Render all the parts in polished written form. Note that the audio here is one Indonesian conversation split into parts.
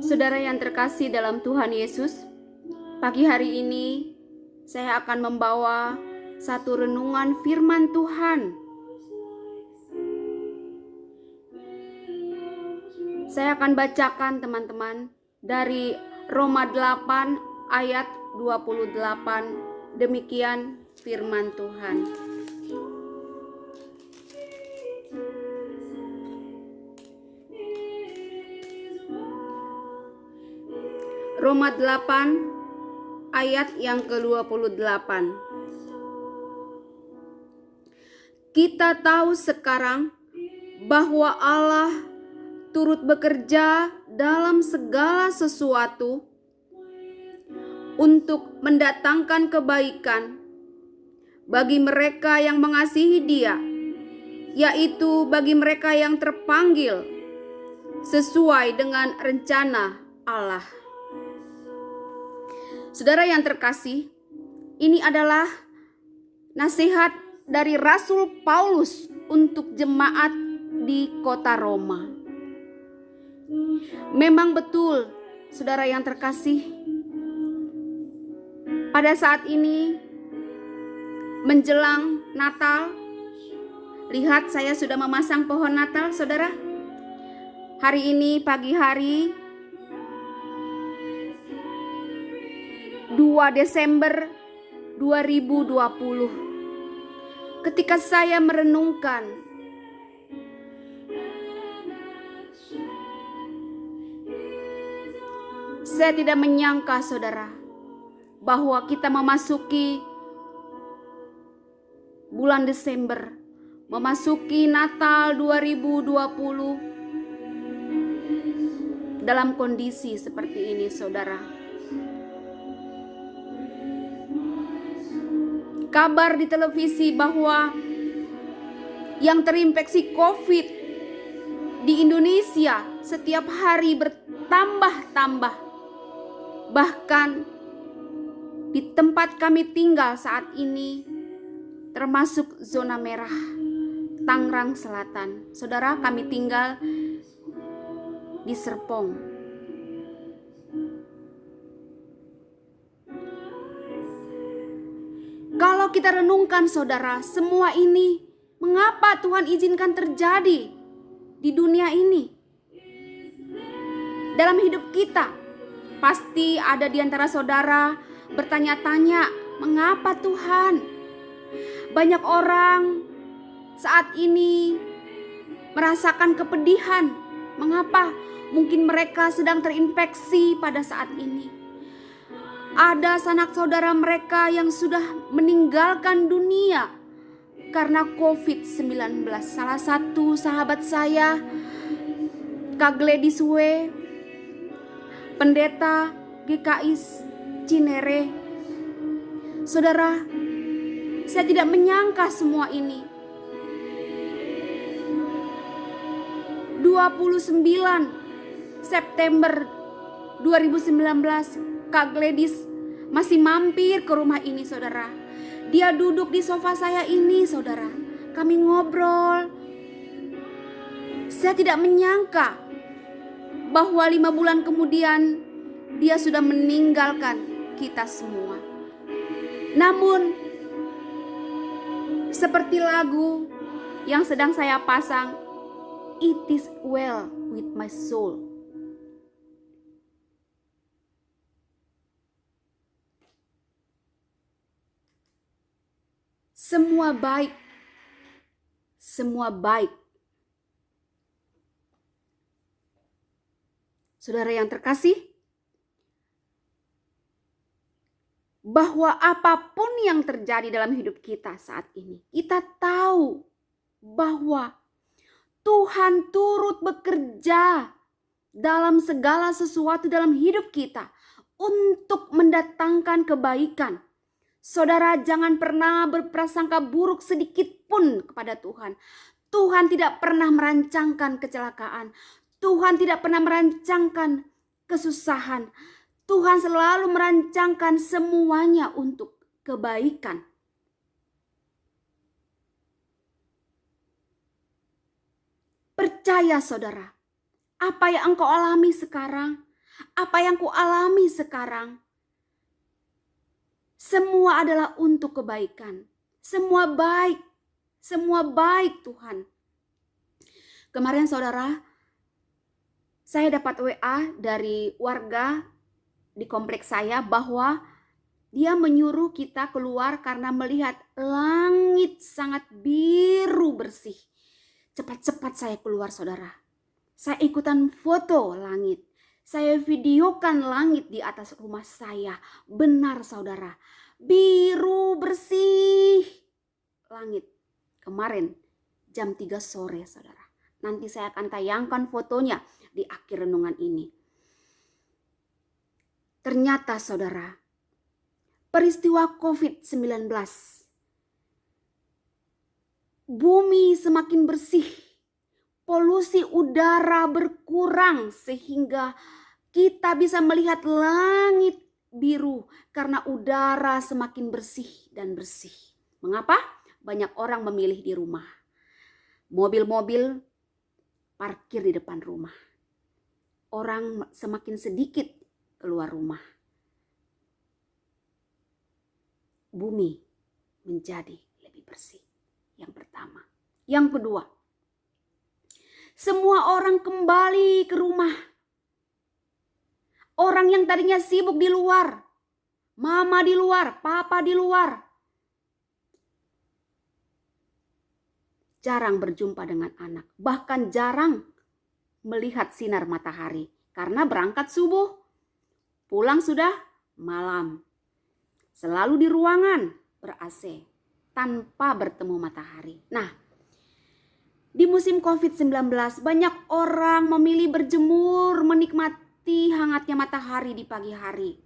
Saudara yang terkasih dalam Tuhan Yesus, pagi hari ini saya akan membawa satu renungan firman Tuhan. Saya akan bacakan teman-teman dari Roma 8 ayat 28. Demikian firman Tuhan. Roma 8 ayat yang ke-28. Kita tahu sekarang bahwa Allah turut bekerja dalam segala sesuatu untuk mendatangkan kebaikan bagi mereka yang mengasihi Dia, yaitu bagi mereka yang terpanggil sesuai dengan rencana Allah. Saudara yang terkasih, ini adalah nasihat dari Rasul Paulus untuk jemaat di kota Roma. Memang betul, saudara yang terkasih, pada saat ini menjelang Natal, lihat saya sudah memasang pohon Natal, saudara. Hari ini pagi hari 2 Desember 2020, ketika saya merenungkan saya tidak menyangka, saudara, bahwa kita memasuki bulan Desember, memasuki Natal 2020 dalam kondisi seperti ini, saudara. Kabar di televisi bahwa yang terinfeksi COVID di Indonesia setiap hari bertambah-tambah. Bahkan di tempat kami tinggal saat ini termasuk zona merah, Tangerang Selatan. Saudara, kami tinggal di Serpong. Kalau kita renungkan, saudara, semua ini mengapa Tuhan izinkan terjadi di dunia ini? Dalam hidup kita, pasti ada di antara saudara bertanya-tanya, mengapa Tuhan? Banyak orang saat ini merasakan kepedihan. Mengapa? Mungkin mereka sedang terinfeksi pada saat ini. Ada sanak saudara mereka yang sudah meninggalkan dunia karena COVID-19. Salah satu sahabat saya, Kak Gladys W, pendeta GKI Cinere. Saudara, saya tidak menyangka semua ini. 29 September 2019, Kak Gladys masih mampir ke rumah ini, saudara. Dia duduk di sofa saya ini, saudara. Kami ngobrol. Saya tidak menyangka bahwa 5 bulan kemudian dia sudah meninggalkan kita semua. Namun, seperti lagu yang sedang saya pasang, "It is well with my soul." Semua baik, semua baik. Saudara yang terkasih, bahwa apapun yang terjadi dalam hidup kita saat ini, kita tahu bahwa Tuhan turut bekerja dalam segala sesuatu dalam hidup kita untuk mendatangkan kebaikan. Saudara, jangan pernah berprasangka buruk sedikit pun kepada Tuhan. Tuhan tidak pernah merancangkan kecelakaan. Tuhan tidak pernah merancangkan kesusahan. Tuhan selalu merancangkan semuanya untuk kebaikan. Percaya, saudara, apa yang engkau alami sekarang, Apa yang kualami sekarang, semua adalah untuk kebaikan. Semua baik Tuhan. Kemarin saudara, saya dapat WA dari warga di kompleks saya bahwa dia menyuruh kita keluar karena melihat langit sangat biru bersih. Cepat-cepat saya keluar saudara. Saya ikutan foto langit. Saya videokan langit di atas rumah saya. Benar saudara, biru bersih langit. Kemarin jam 3 sore saudara. Nanti saya akan tayangkan fotonya di akhir renungan ini. Ternyata saudara, peristiwa COVID-19, bumi semakin bersih, polusi udara berkurang sehingga kita bisa melihat langit biru karena udara semakin bersih dan bersih. Mengapa? Banyak orang memilih di rumah. Mobil-mobil parkir di depan rumah. Orang semakin sedikit keluar rumah. Bumi menjadi lebih bersih. Yang pertama. Yang kedua, semua orang kembali ke rumah. Orang yang tadinya sibuk di luar, mama di luar, papa di luar, jarang berjumpa dengan anak, bahkan jarang melihat sinar matahari karena berangkat subuh, pulang sudah malam. Selalu di ruangan ber-AC tanpa bertemu matahari. Nah, di musim COVID-19 banyak orang memilih berjemur, menikmati hangatnya matahari di pagi hari.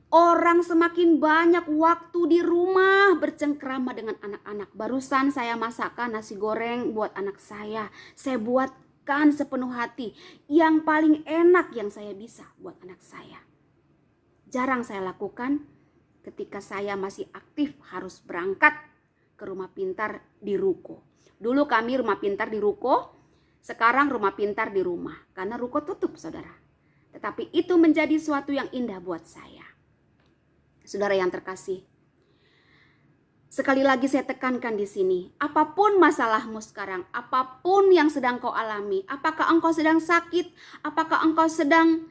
Orang semakin banyak waktu di rumah bercengkrama dengan anak-anak. Barusan saya masakkan nasi goreng buat anak saya. Saya buatkan sepenuh hati. Yang paling enak yang saya bisa buat anak saya. Jarang saya lakukan ketika saya masih aktif harus berangkat ke rumah pintar di ruko. Dulu kami rumah pintar di ruko, sekarang rumah pintar di rumah. Karena ruko tutup saudara. Tetapi itu menjadi suatu yang indah buat saya. Saudara yang terkasih, sekali lagi saya tekankan di sini, apapun masalahmu sekarang, apapun yang sedang kau alami, apakah engkau sedang sakit, apakah engkau sedang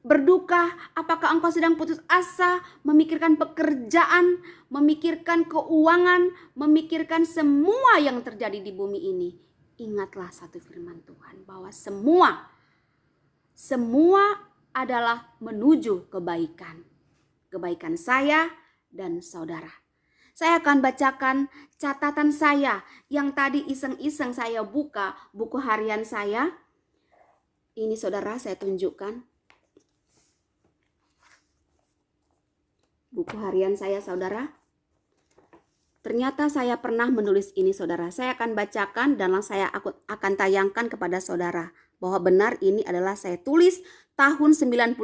berduka, apakah engkau sedang putus asa, memikirkan pekerjaan, memikirkan keuangan, memikirkan semua yang terjadi di bumi ini. Ingatlah satu firman Tuhan bahwa semua adalah menuju kebaikan. Kebaikan saya dan saudara. Saya akan bacakan catatan saya yang tadi iseng-iseng saya buka buku harian saya. Ini saudara saya tunjukkan. Buku harian saya saudara. Ternyata saya pernah menulis ini saudara. Saya akan bacakan dan saya akan tayangkan kepada saudara. Bahwa benar ini adalah saya tulis tahun 93.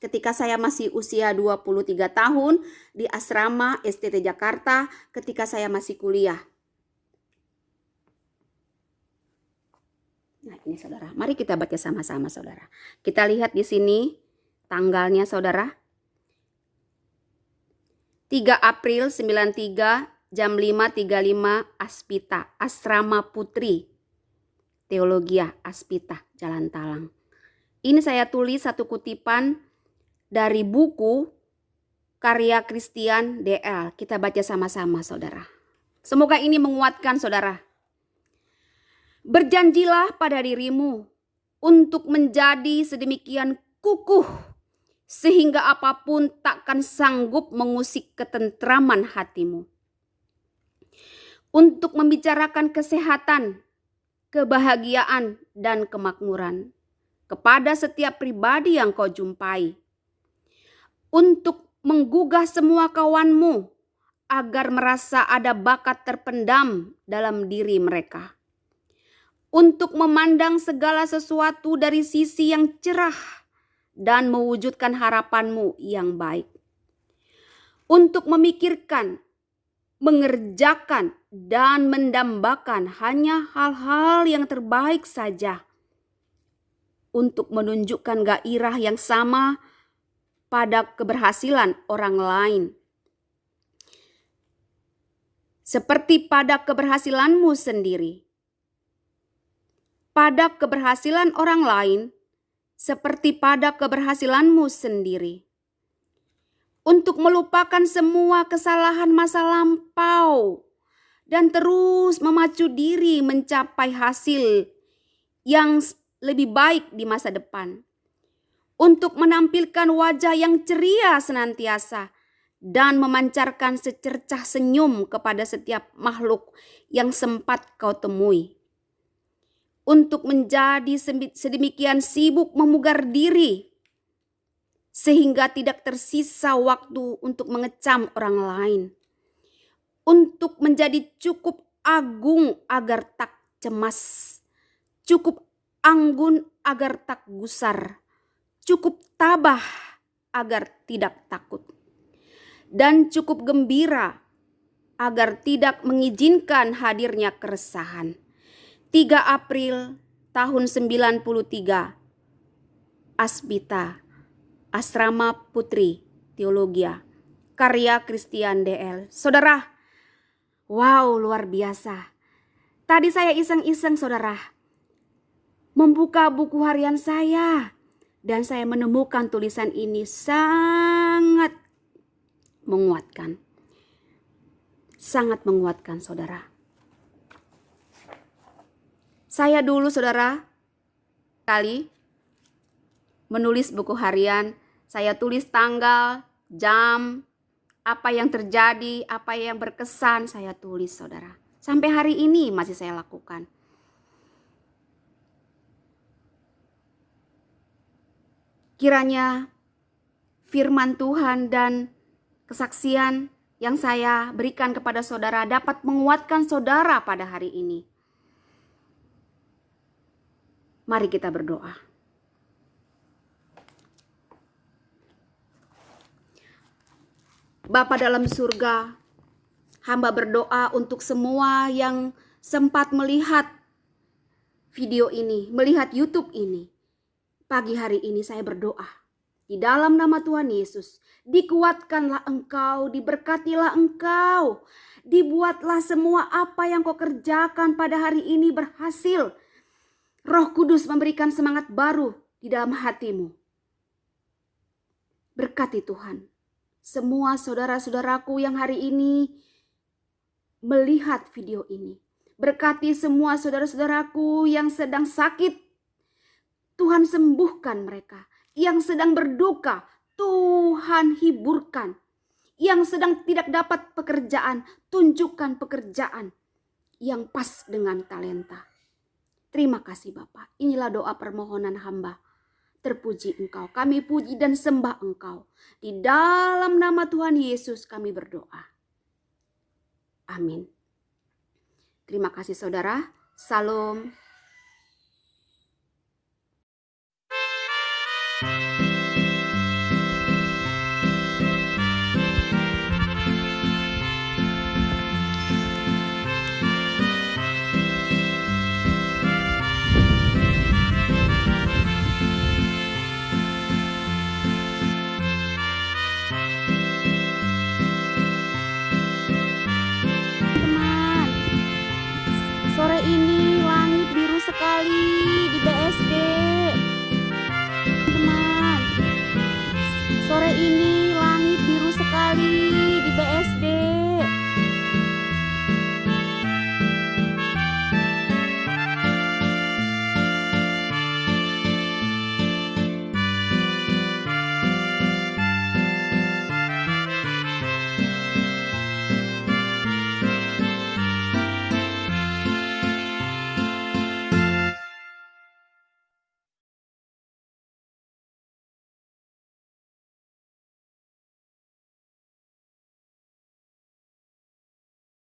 Ketika saya masih usia 23 tahun di asrama STT Jakarta ketika saya masih kuliah. Nah ini saudara, mari kita baca sama-sama saudara. Kita lihat di sini tanggalnya saudara. 3 April 93 jam 5.35 Aspita, Asrama Putri Teologia Aspita, Jalan Talang. Ini saya tulis satu kutipan dari buku karya Christian DL. Kita baca sama-sama saudara. Semoga ini menguatkan saudara. Berjanjilah pada dirimu untuk menjadi sedemikian kukuh sehingga apapun takkan sanggup mengusik ketentraman hatimu. Untuk membicarakan kesehatan, kebahagiaan, dan kemakmuran kepada setiap pribadi yang kau jumpai. Untuk menggugah semua kawanmu agar merasa ada bakat terpendam dalam diri mereka. Untuk memandang segala sesuatu dari sisi yang cerah dan mewujudkan harapanmu yang baik. Untuk memikirkan, mengerjakan, dan mendambakan hanya hal-hal yang terbaik saja. untuk menunjukkan gairah yang sama pada keberhasilan orang lain. Seperti pada keberhasilanmu sendiri. Pada keberhasilan orang lain, seperti pada keberhasilanmu sendiri. Untuk melupakan semua kesalahan masa lampau dan terus memacu diri mencapai hasil yang lebih baik di masa depan. Untuk menampilkan wajah yang ceria senantiasa dan memancarkan secercah senyum kepada setiap makhluk yang sempat kau temui. Untuk menjadi sedemikian sibuk memugar diri sehingga tidak tersisa waktu untuk mengecam orang lain. Untuk menjadi cukup agung agar tak cemas, cukup anggun agar tak gusar, cukup tabah agar tidak takut, dan cukup gembira agar tidak mengizinkan hadirnya keresahan. 3 April tahun 93, Asbita, Asrama Putri Teologia, karya Christian DL. Saudara, wow, luar biasa. Tadi saya iseng-iseng saudara, membuka buku harian saya. Dan saya menemukan tulisan ini sangat menguatkan. Sangat menguatkan saudara. Saya dulu saudara, kali menulis buku harian, saya tulis tanggal, jam, apa yang terjadi, apa yang berkesan, saya tulis saudara. Sampai hari ini masih saya lakukan. Kiranya firman Tuhan dan kesaksian yang saya berikan kepada saudara dapat menguatkan saudara pada hari ini. Mari kita berdoa. Bapa dalam surga, hamba berdoa untuk semua yang sempat melihat video ini, melihat YouTube ini. Pagi hari ini saya berdoa, di dalam nama Tuhan Yesus, dikuatkanlah engkau, diberkatilah engkau, dibuatlah semua apa yang kau kerjakan pada hari ini berhasil. Roh Kudus memberikan semangat baru di dalam hatimu. Berkati Tuhan semua saudara-saudaraku yang hari ini melihat video ini. Berkati semua saudara-saudaraku yang sedang sakit. Tuhan sembuhkan mereka. Yang sedang berduka, Tuhan hiburkan. Yang sedang tidak dapat pekerjaan, tunjukkan pekerjaan yang pas dengan talenta. Terima kasih Bapa. Inilah doa permohonan hamba. Terpuji Engkau, kami puji dan sembah Engkau. Di dalam nama Tuhan Yesus kami berdoa. Amin. Terima kasih saudara. Salam.